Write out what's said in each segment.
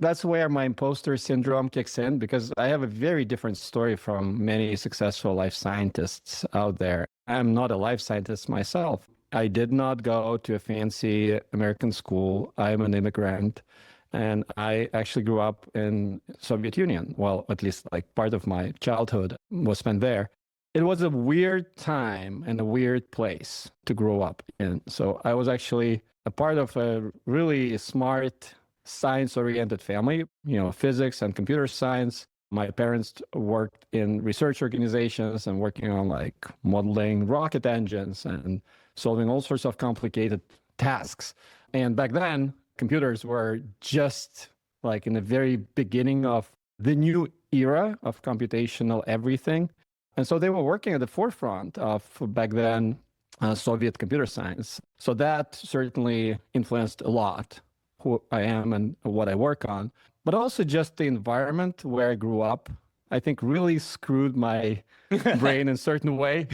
That's where my imposter syndrome kicks in, because I have a very different story from many successful life scientists out there. I'm not a life scientist myself. I did not go to a fancy American school. I'm an immigrant, and I actually grew up in Soviet Union. Well, at least like part of my childhood was spent there. It was a weird time and a weird place to grow up in. So I was actually a part of a really smart, science-oriented family, physics and computer science. My parents worked in research organizations and working on like modeling rocket engines and solving all sorts of complicated tasks. And back then, computers were just like in the very beginning of the new era of computational everything. And so they were working at the forefront of back then Soviet computer science. So that certainly influenced a lot who I am and what I work on. But also just the environment where I grew up, I think really screwed my brain in a certain way.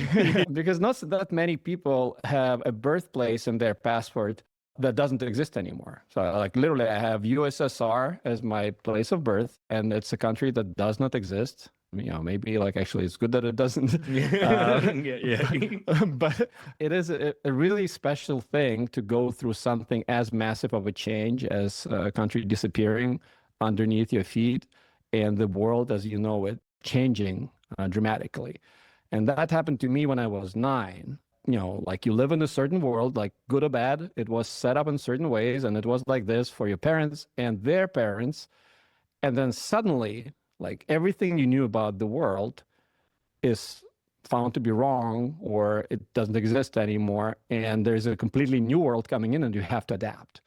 Because not that many people have a birthplace in their passport that doesn't exist anymore. So like literally I have USSR as my place of birth, and it's a country that does not exist. Maybe like actually it's good that it doesn't. But it is a really special thing to go through something as massive of a change as a country disappearing underneath your feet and the world as you know it changing dramatically. And that happened to me when I was 9. Like you live in a certain world, like good or bad, it was set up in certain ways, and it was like this for your parents and their parents. And then suddenly, like everything you knew about the world is found to be wrong, or it doesn't exist anymore. And there's a completely new world coming in and you have to adapt.